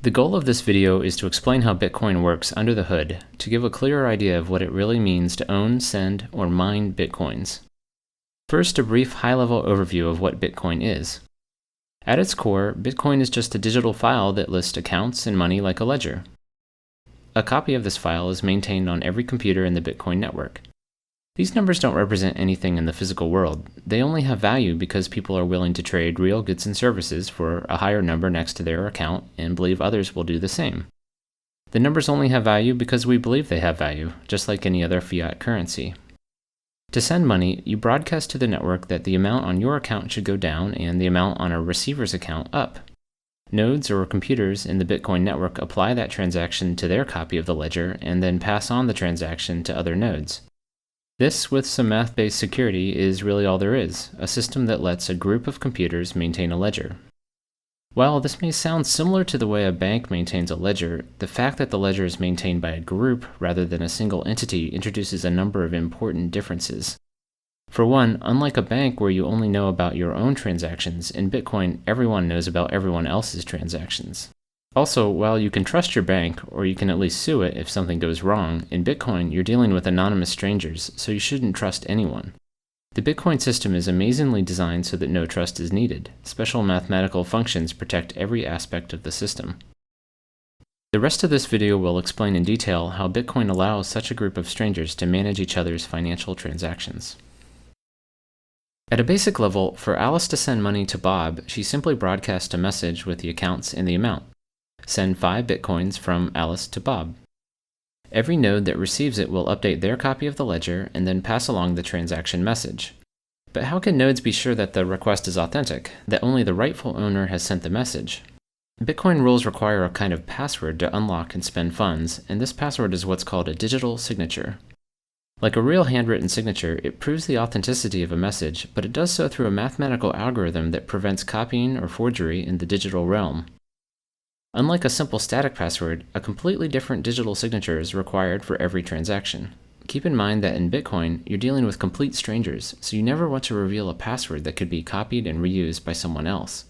The goal of this video is to explain how Bitcoin works under the hood, to give a clearer idea of what it really means to own, send, or mine Bitcoins. First, a brief high-level overview of what Bitcoin is. At its core, Bitcoin is just a digital file that lists accounts and money like a ledger. A copy of this file is maintained on every computer in the Bitcoin network. These numbers don't represent anything in the physical world. They only have value because people are willing to trade real goods and services for a higher number next to their account and believe others will do the same. The numbers only have value because we believe they have value, just like any other fiat currency. To send money, you broadcast to the network that the amount on your account should go down and the amount on a receiver's account up. Nodes or computers in the Bitcoin network apply that transaction to their copy of the ledger and then pass on the transaction to other nodes. This, with some math-based security, is really all there is, a system that lets a group of computers maintain a ledger. While this may sound similar to the way a bank maintains a ledger, the fact that the ledger is maintained by a group rather than a single entity introduces a number of important differences. For one, unlike a bank where you only know about your own transactions, in Bitcoin everyone knows about everyone else's transactions. Also, while you can trust your bank, or you can at least sue it if something goes wrong, in Bitcoin you're dealing with anonymous strangers, so you shouldn't trust anyone. The Bitcoin system is amazingly designed so that no trust is needed. Special mathematical functions protect every aspect of the system. The rest of this video will explain in detail how Bitcoin allows such a group of strangers to manage each other's financial transactions. At a basic level, for Alice to send money to Bob, she simply broadcasts a message with the accounts and the amount. Send 5 Bitcoins from Alice to Bob. Every node that receives it will update their copy of the ledger and then pass along the transaction message. But how can nodes be sure that the request is authentic, that only the rightful owner has sent the message? Bitcoin rules require a kind of password to unlock and spend funds, and this password is what's called a digital signature. Like a real handwritten signature, it proves the authenticity of a message, but it does so through a mathematical algorithm that prevents copying or forgery in the digital realm. Unlike a simple static password, a completely different digital signature is required for every transaction. Keep in mind that in Bitcoin, you're dealing with complete strangers, so you never want to reveal a password that could be copied and reused by someone else.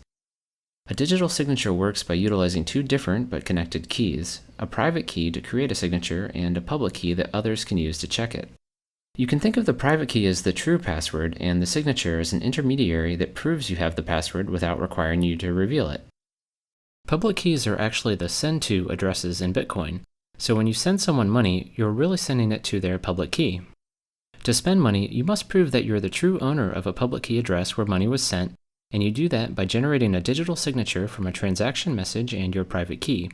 A digital signature works by utilizing 2 different but connected keys, a private key to create a signature and a public key that others can use to check it. You can think of the private key as the true password and the signature as an intermediary that proves you have the password without requiring you to reveal it. Public keys are actually the send to addresses in Bitcoin, so when you send someone money, you're really sending it to their public key. To spend money, you must prove that you're the true owner of a public key address where money was sent, and you do that by generating a digital signature from a transaction message and your private key.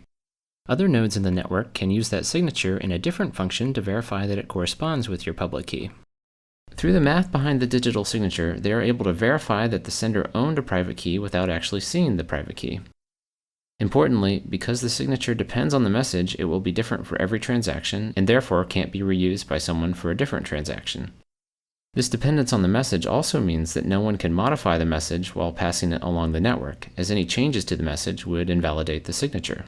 Other nodes in the network can use that signature in a different function to verify that it corresponds with your public key. Through the math behind the digital signature, they are able to verify that the sender owned a private key without actually seeing the private key. Importantly, because the signature depends on the message, it will be different for every transaction and therefore can't be reused by someone for a different transaction. This dependence on the message also means that no one can modify the message while passing it along the network, as any changes to the message would invalidate the signature.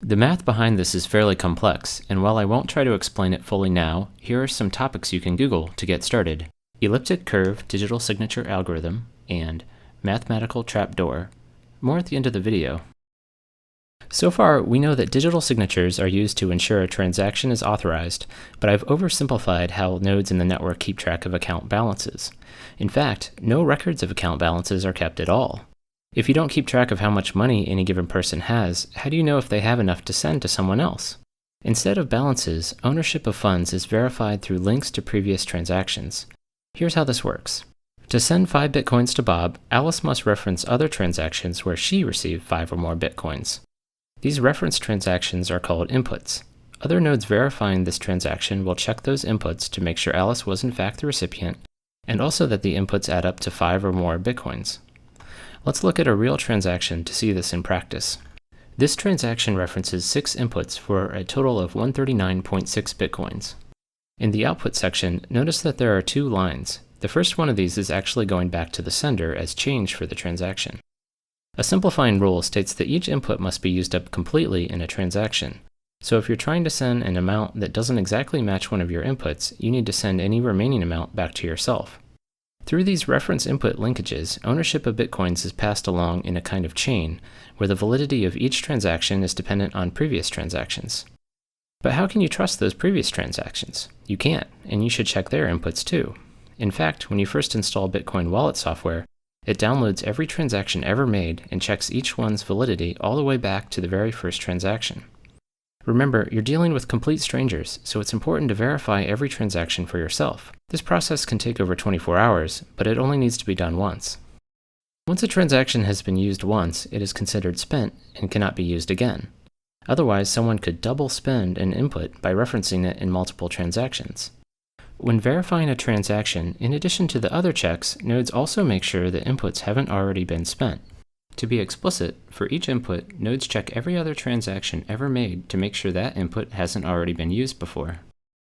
The math behind this is fairly complex, and while I won't try to explain it fully now, here are some topics you can Google to get started: elliptic curve digital signature algorithm and mathematical trapdoor. More at the end of the video. So far, we know that digital signatures are used to ensure a transaction is authorized, but I've oversimplified how nodes in the network keep track of account balances. In fact, no records of account balances are kept at all. If you don't keep track of how much money any given person has, how do you know if they have enough to send to someone else? Instead of balances, ownership of funds is verified through links to previous transactions. Here's how this works. To send 5 Bitcoins to Bob, Alice must reference other transactions where she received 5 or more Bitcoins. These reference transactions are called inputs. Other nodes verifying this transaction will check those inputs to make sure Alice was in fact the recipient, and also that the inputs add up to 5 or more Bitcoins. Let's look at a real transaction to see this in practice. This transaction references 6 inputs for a total of 139.6 Bitcoins. In the output section, notice that there are 2 lines. The first one of these is actually going back to the sender as change for the transaction. A simplifying rule states that each input must be used up completely in a transaction. So if you're trying to send an amount that doesn't exactly match one of your inputs, you need to send any remaining amount back to yourself. Through these reference input linkages, ownership of Bitcoins is passed along in a kind of chain, where the validity of each transaction is dependent on previous transactions. But how can you trust those previous transactions? You can't, and you should check their inputs too. In fact, when you first install Bitcoin wallet software, it downloads every transaction ever made and checks each one's validity all the way back to the very first transaction. Remember, you're dealing with complete strangers, so it's important to verify every transaction for yourself. This process can take over 24 hours, but it only needs to be done once. Once a transaction has been used once, it is considered spent and cannot be used again. Otherwise, someone could double spend an input by referencing it in multiple transactions. When verifying a transaction, in addition to the other checks, nodes also make sure that inputs haven't already been spent. To be explicit, for each input, nodes check every other transaction ever made to make sure that input hasn't already been used before.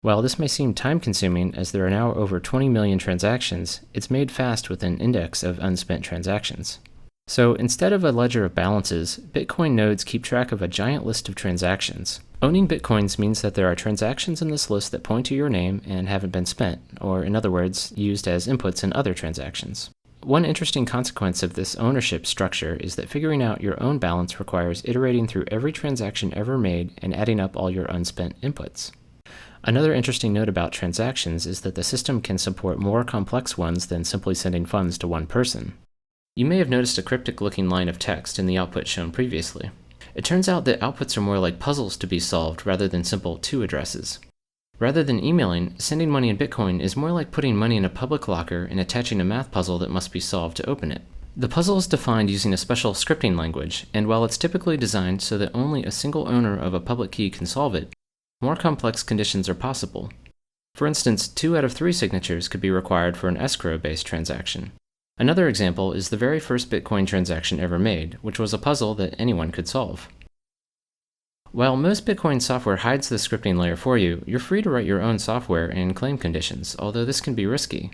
While this may seem time-consuming, as there are now over 20 million transactions, it's made fast with an index of unspent transactions. So instead of a ledger of balances, Bitcoin nodes keep track of a giant list of transactions. Owning Bitcoins means that there are transactions in this list that point to your name and haven't been spent, or in other words, used as inputs in other transactions. One interesting consequence of this ownership structure is that figuring out your own balance requires iterating through every transaction ever made and adding up all your unspent inputs. Another interesting note about transactions is that the system can support more complex ones than simply sending funds to one person. You may have noticed a cryptic-looking line of text in the output shown previously. It turns out that outputs are more like puzzles to be solved rather than simple to addresses. Rather than emailing, sending money in Bitcoin is more like putting money in a public locker and attaching a math puzzle that must be solved to open it. The puzzle is defined using a special scripting language, and while it's typically designed so that only a single owner of a public key can solve it, more complex conditions are possible. For instance, 2 out of 3 signatures could be required for an escrow-based transaction. Another example is the very first Bitcoin transaction ever made, which was a puzzle that anyone could solve. While most Bitcoin software hides the scripting layer for you, you're free to write your own software and claim conditions, although this can be risky.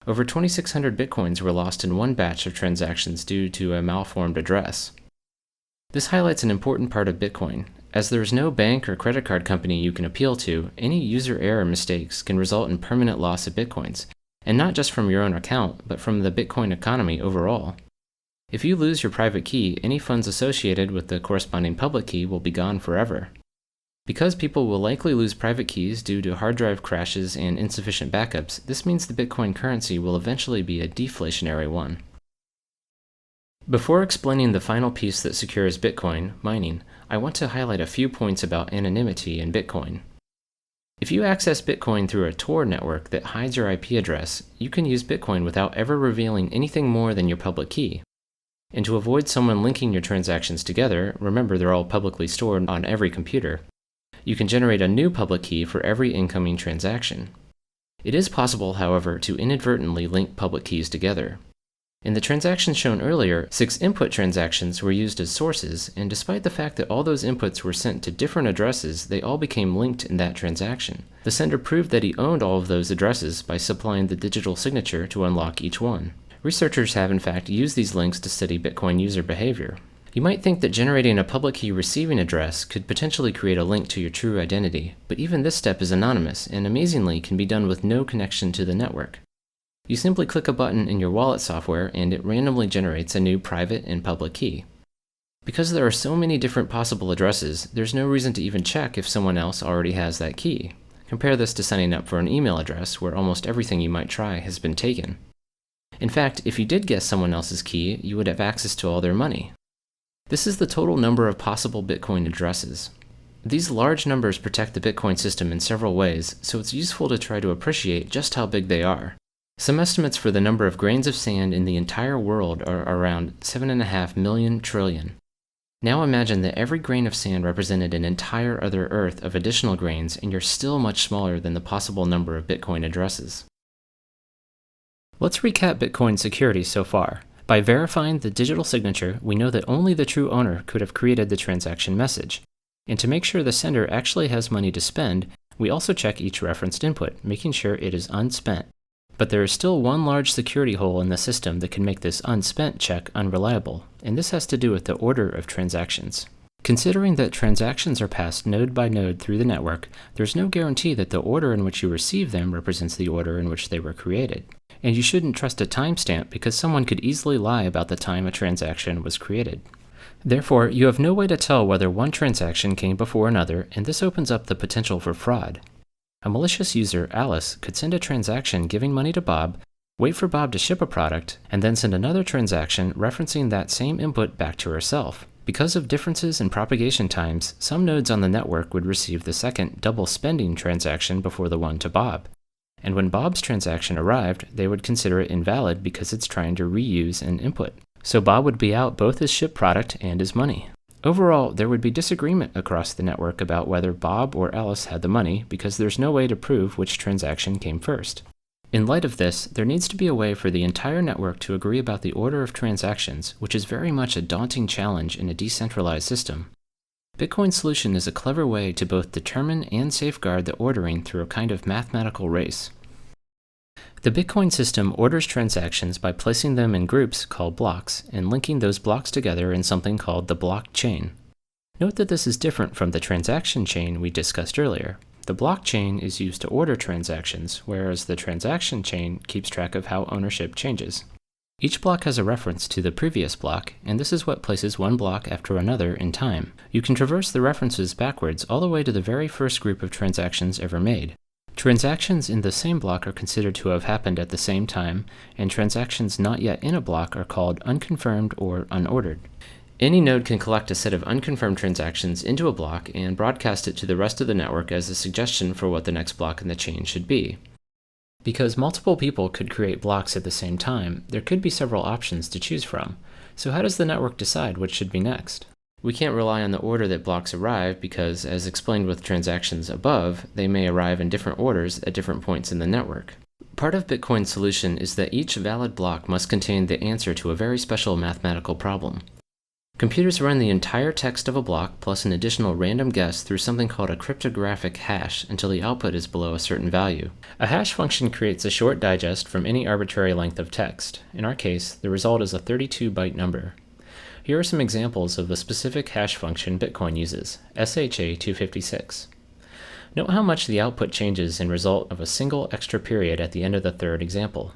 Over 2,600 Bitcoins were lost in one batch of transactions due to a malformed address. This highlights an important part of Bitcoin. As there is no bank or credit card company you can appeal to, any user error mistakes can result in permanent loss of Bitcoins, and not just from your own account, but from the Bitcoin economy overall. If you lose your private key, any funds associated with the corresponding public key will be gone forever. Because people will likely lose private keys due to hard drive crashes and insufficient backups, this means the Bitcoin currency will eventually be a deflationary one. Before explaining the final piece that secures Bitcoin, mining, I want to highlight a few points about anonymity in Bitcoin. If you access Bitcoin through a Tor network that hides your IP address, you can use Bitcoin without ever revealing anything more than your public key. And to avoid someone linking your transactions together, remember they're all publicly stored on every computer, you can generate a new public key for every incoming transaction. It is possible, however, to inadvertently link public keys together. In the transactions shown earlier, 6 input transactions were used as sources, and despite the fact that all those inputs were sent to different addresses, they all became linked in that transaction. The sender proved that he owned all of those addresses by supplying the digital signature to unlock each one. Researchers have in fact used these links to study Bitcoin user behavior. You might think that generating a public key receiving address could potentially create a link to your true identity, but even this step is anonymous and amazingly can be done with no connection to the network. You simply click a button in your wallet software and it randomly generates a new private and public key. Because there are so many different possible addresses, there's no reason to even check if someone else already has that key. Compare this to signing up for an email address where almost everything you might try has been taken. In fact, if you did guess someone else's key, you would have access to all their money. This is the total number of possible Bitcoin addresses. These large numbers protect the Bitcoin system in several ways, so it's useful to try to appreciate just how big they are. Some estimates for the number of grains of sand in the entire world are around 7.5 million trillion. Now imagine that every grain of sand represented an entire other Earth of additional grains, and you're still much smaller than the possible number of Bitcoin addresses. Let's recap Bitcoin security so far. By verifying the digital signature, we know that only the true owner could have created the transaction message. And to make sure the sender actually has money to spend, we also check each referenced input, making sure it is unspent. But there is still one large security hole in the system that can make this unspent check unreliable, and this has to do with the order of transactions. Considering that transactions are passed node by node through the network, there's no guarantee that the order in which you receive them represents the order in which they were created. And you shouldn't trust a timestamp because someone could easily lie about the time a transaction was created. Therefore, you have no way to tell whether one transaction came before another, and this opens up the potential for fraud. A malicious user, Alice, could send a transaction giving money to Bob, wait for Bob to ship a product, and then send another transaction referencing that same input back to herself. Because of differences in propagation times, some nodes on the network would receive the second double spending transaction before the one to Bob. And when Bob's transaction arrived, they would consider it invalid because it's trying to reuse an input. So Bob would be out both his shipped product and his money. Overall, there would be disagreement across the network about whether Bob or Alice had the money because there's no way to prove which transaction came first. In light of this, there needs to be a way for the entire network to agree about the order of transactions, which is very much a daunting challenge in a decentralized system. Bitcoin's solution is a clever way to both determine and safeguard the ordering through a kind of mathematical race. The Bitcoin system orders transactions by placing them in groups called blocks and linking those blocks together in something called the blockchain. Note that this is different from the transaction chain we discussed earlier. The blockchain is used to order transactions, whereas the transaction chain keeps track of how ownership changes. Each block has a reference to the previous block, and this is what places one block after another in time. You can traverse the references backwards all the way to the very first group of transactions ever made. Transactions in the same block are considered to have happened at the same time, and transactions not yet in a block are called unconfirmed or unordered. Any node can collect a set of unconfirmed transactions into a block and broadcast it to the rest of the network as a suggestion for what the next block in the chain should be. Because multiple people could create blocks at the same time, there could be several options to choose from. So how does the network decide what should be next? We can't rely on the order that blocks arrive because, as explained with transactions above, they may arrive in different orders at different points in the network. Part of Bitcoin's solution is that each valid block must contain the answer to a very special mathematical problem. Computers run the entire text of a block plus an additional random guess through something called a cryptographic hash until the output is below a certain value. A hash function creates a short digest from any arbitrary length of text. In our case, the result is a 32-byte number. Here are some examples of the specific hash function Bitcoin uses, SHA-256. Note how much the output changes in result of a single extra period at the end of the third example.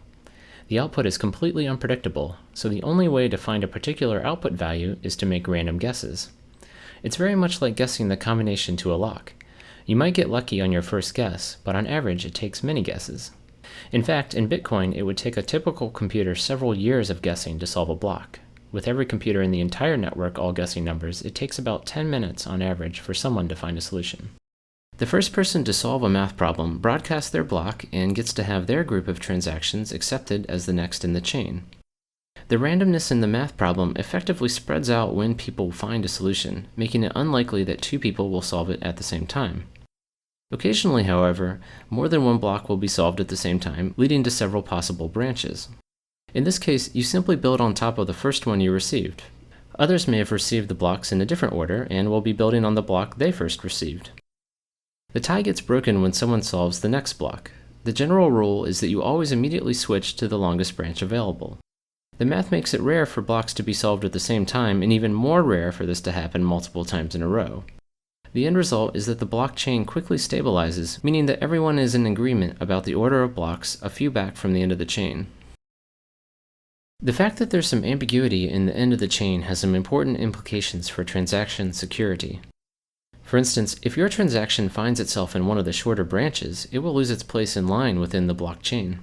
The output is completely unpredictable, so the only way to find a particular output value is to make random guesses. It's very much like guessing the combination to a lock. You might get lucky on your first guess, but on average it takes many guesses. In fact, in Bitcoin, it would take a typical computer several years of guessing to solve a block. With every computer in the entire network all guessing numbers, it takes about 10 minutes on average for someone to find a solution. The first person to solve a math problem broadcasts their block and gets to have their group of transactions accepted as the next in the chain. The randomness in the math problem effectively spreads out when people find a solution, making it unlikely that two people will solve it at the same time. Occasionally, however, more than one block will be solved at the same time, leading to several possible branches. In this case, you simply build on top of the first one you received. Others may have received the blocks in a different order and will be building on the block they first received. The tie gets broken when someone solves the next block. The general rule is that you always immediately switch to the longest branch available. The math makes it rare for blocks to be solved at the same time, and even more rare for this to happen multiple times in a row. The end result is that the blockchain quickly stabilizes, meaning that everyone is in agreement about the order of blocks a few back from the end of the chain. The fact that there's some ambiguity in the end of the chain has some important implications for transaction security. For instance, if your transaction finds itself in one of the shorter branches, it will lose its place in line within the blockchain.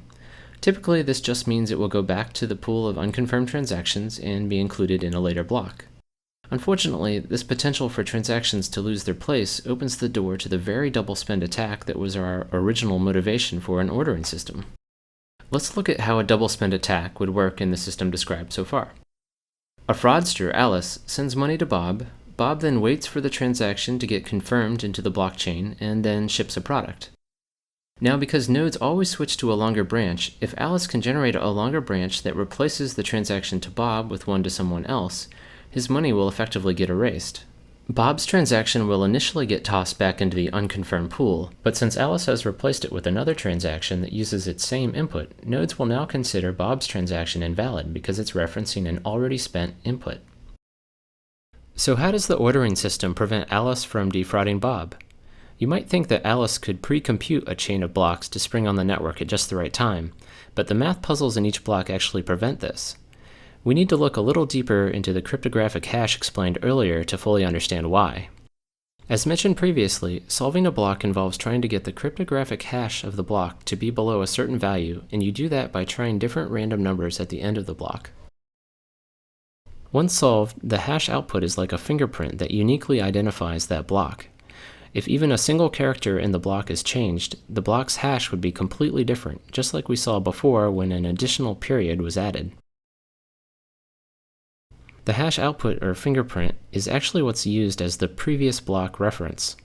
Typically, this just means it will go back to the pool of unconfirmed transactions and be included in a later block. Unfortunately, this potential for transactions to lose their place opens the door to the very double spend attack that was our original motivation for an ordering system. Let's look at how a double spend attack would work in the system described so far. A fraudster, Alice, sends money to Bob. Bob then waits for the transaction to get confirmed into the blockchain and then ships a product. Now, because nodes always switch to a longer branch, if Alice can generate a longer branch that replaces the transaction to Bob with one to someone else, his money will effectively get erased. Bob's transaction will initially get tossed back into the unconfirmed pool, but since Alice has replaced it with another transaction that uses its same input, nodes will now consider Bob's transaction invalid because it's referencing an already spent input. So how does the ordering system prevent Alice from defrauding Bob? You might think that Alice could pre-compute a chain of blocks to spring on the network at just the right time, but the math puzzles in each block actually prevent this. We need to look a little deeper into the cryptographic hash explained earlier to fully understand why. As mentioned previously, solving a block involves trying to get the cryptographic hash of the block to be below a certain value, and you do that by trying different random numbers at the end of the block. Once solved, the hash output is like a fingerprint that uniquely identifies that block. If even a single character in the block is changed, the block's hash would be completely different, just like we saw before when an additional period was added. The hash output or fingerprint is actually what's used as the previous block reference.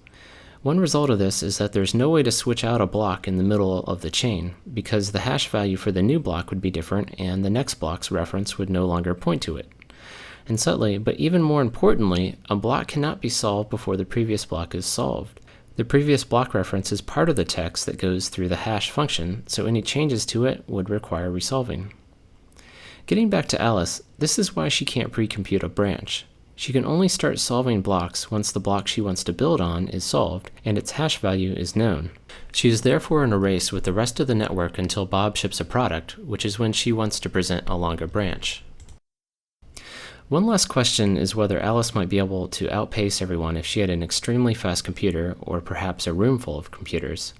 One result of this is that there's no way to switch out a block in the middle of the chain, because the hash value for the new block would be different and the next block's reference would no longer point to it. And subtly, but even more importantly, a block cannot be solved before the previous block is solved. The previous block reference is part of the text that goes through the hash function, so any changes to it would require resolving. Getting back to Alice, this is why she can't pre-compute a branch. She can only start solving blocks once the block she wants to build on is solved and its hash value is known. She is therefore in a race with the rest of the network until Bob ships a product, which is when she wants to present a longer branch. One last question is whether Alice might be able to outpace everyone if she had an extremely fast computer, or perhaps a room full of computers.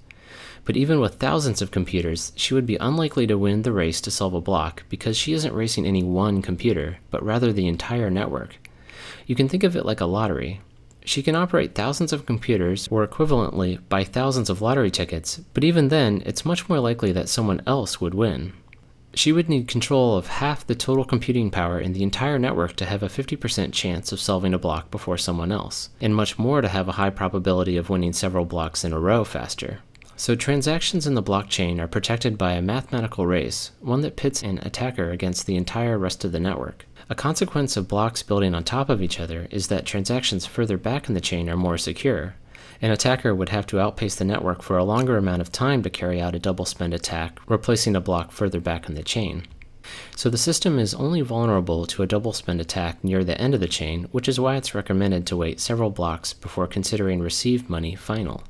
But even with thousands of computers, she would be unlikely to win the race to solve a block because she isn't racing any one computer, but rather the entire network. You can think of it like a lottery. She can operate thousands of computers, or equivalently buy thousands of lottery tickets, but even then, it's much more likely that someone else would win. She would need control of half the total computing power in the entire network to have a 50% chance of solving a block before someone else, and much more to have a high probability of winning several blocks in a row faster. So transactions in the blockchain are protected by a mathematical race, one that pits an attacker against the entire rest of the network. A consequence of blocks building on top of each other is that transactions further back in the chain are more secure. An attacker would have to outpace the network for a longer amount of time to carry out a double spend attack, replacing a block further back in the chain. So the system is only vulnerable to a double spend attack near the end of the chain, which is why it's recommended to wait several blocks before considering received money final.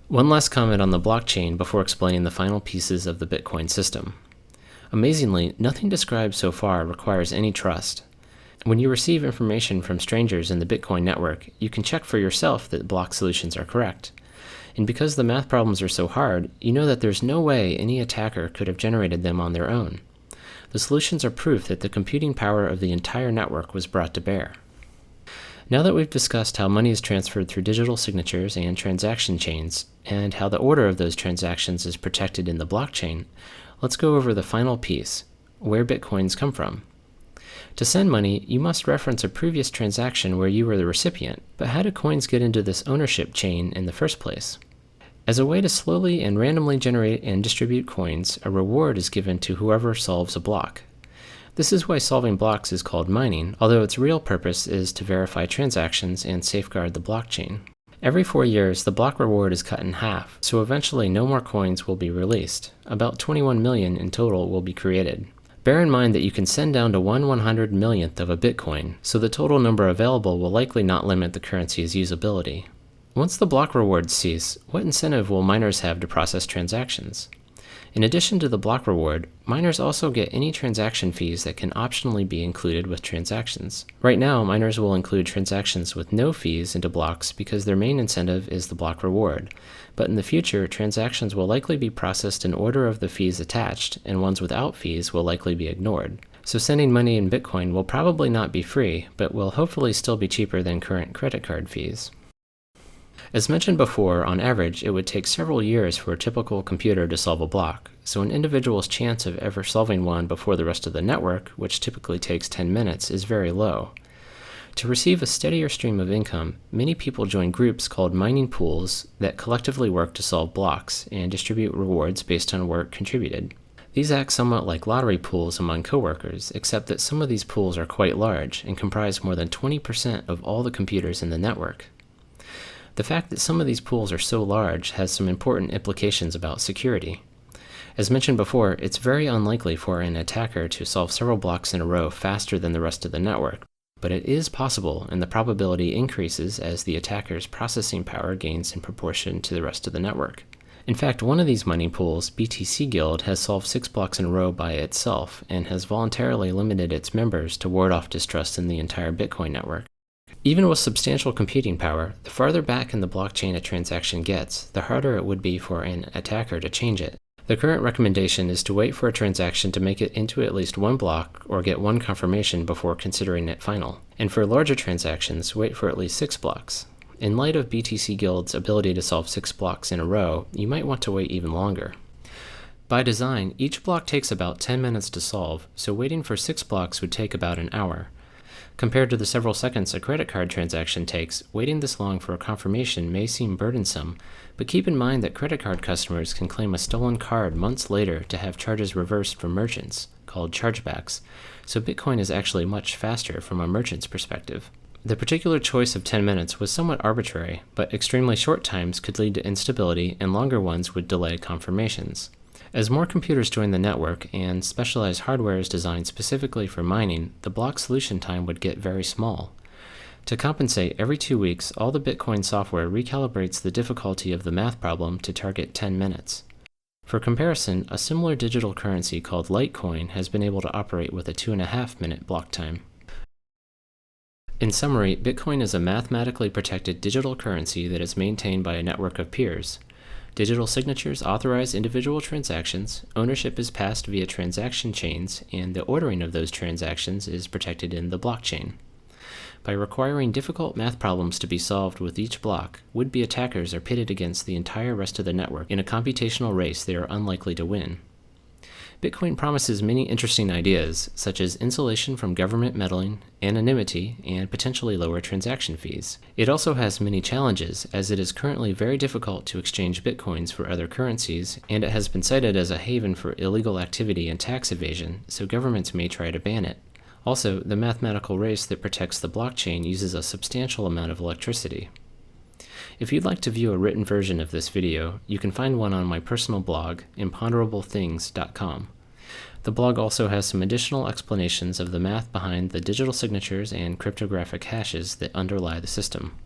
One last comment on the blockchain before explaining the final pieces of the Bitcoin system. Amazingly, nothing described so far requires any trust. When you receive information from strangers in the Bitcoin network, you can check for yourself that block solutions are correct. And because the math problems are so hard, you know that there's no way any attacker could have generated them on their own. The solutions are proof that the computing power of the entire network was brought to bear. Now that we've discussed how money is transferred through digital signatures and transaction chains, and how the order of those transactions is protected in the blockchain, let's go over the final piece, where Bitcoins come from. To send money, you must reference a previous transaction where you were the recipient, but how do coins get into this ownership chain in the first place? As a way to slowly and randomly generate and distribute coins, a reward is given to whoever solves a block. This is why solving blocks is called mining, although its real purpose is to verify transactions and safeguard the blockchain. Every 4 years, the block reward is cut in half, so eventually no more coins will be released. About 21 million in total will be created. Bear in mind that you can send down to 1/100 millionth of a Bitcoin, so the total number available will likely not limit the currency's usability. Once the block rewards cease, what incentive will miners have to process transactions? In addition to the block reward, miners also get any transaction fees that can optionally be included with transactions. Right now, miners will include transactions with no fees into blocks because their main incentive is the block reward. But in the future, transactions will likely be processed in order of the fees attached, and ones without fees will likely be ignored. So sending money in Bitcoin will probably not be free, but will hopefully still be cheaper than current credit card fees. As mentioned before, on average, it would take several years for a typical computer to solve a block, so an individual's chance of ever solving one before the rest of the network, which typically takes 10 minutes, is very low. To receive a steadier stream of income, many people join groups called mining pools that collectively work to solve blocks and distribute rewards based on work contributed. These act somewhat like lottery pools among coworkers, except that some of these pools are quite large and comprise more than 20% of all the computers in the network. The fact that some of these pools are so large has some important implications about security. As mentioned before, it's very unlikely for an attacker to solve several blocks in a row faster than the rest of the network, but it is possible, and the probability increases as the attacker's processing power gains in proportion to the rest of the network. In fact, one of these money pools, BTC Guild, has solved 6 blocks in a row by itself and has voluntarily limited its members to ward off distrust in the entire Bitcoin network. Even with substantial computing power, the farther back in the blockchain a transaction gets, the harder it would be for an attacker to change it. The current recommendation is to wait for a transaction to make it into at least one block or get one confirmation before considering it final. And for larger transactions, wait for at least 6 blocks. In light of BTC Guild's ability to solve 6 blocks in a row, you might want to wait even longer. By design, each block takes about 10 minutes to solve, so waiting for 6 blocks would take about an hour. Compared to the several seconds a credit card transaction takes, waiting this long for a confirmation may seem burdensome, but keep in mind that credit card customers can claim a stolen card months later to have charges reversed from merchants, called chargebacks, so Bitcoin is actually much faster from a merchant's perspective. The particular choice of 10 minutes was somewhat arbitrary, but extremely short times could lead to instability and longer ones would delay confirmations. As more computers join the network and specialized hardware is designed specifically for mining, the block solution time would get very small. To compensate, every 2 weeks, all the Bitcoin software recalibrates the difficulty of the math problem to target 10 minutes. For comparison, a similar digital currency called Litecoin has been able to operate with a 2.5-minute block time. In summary, Bitcoin is a mathematically protected digital currency that is maintained by a network of peers. Digital signatures authorize individual transactions, ownership is passed via transaction chains, and the ordering of those transactions is protected in the blockchain. By requiring difficult math problems to be solved with each block, would-be attackers are pitted against the entire rest of the network in a computational race they are unlikely to win. Bitcoin promises many interesting ideas, such as insulation from government meddling, anonymity, and potentially lower transaction fees. It also has many challenges, as it is currently very difficult to exchange Bitcoins for other currencies, and it has been cited as a haven for illegal activity and tax evasion, so governments may try to ban it. Also, the mathematical race that protects the blockchain uses a substantial amount of electricity. If you'd like to view a written version of this video, you can find one on my personal blog, imponderablethings.com. The blog also has some additional explanations of the math behind the digital signatures and cryptographic hashes that underlie the system.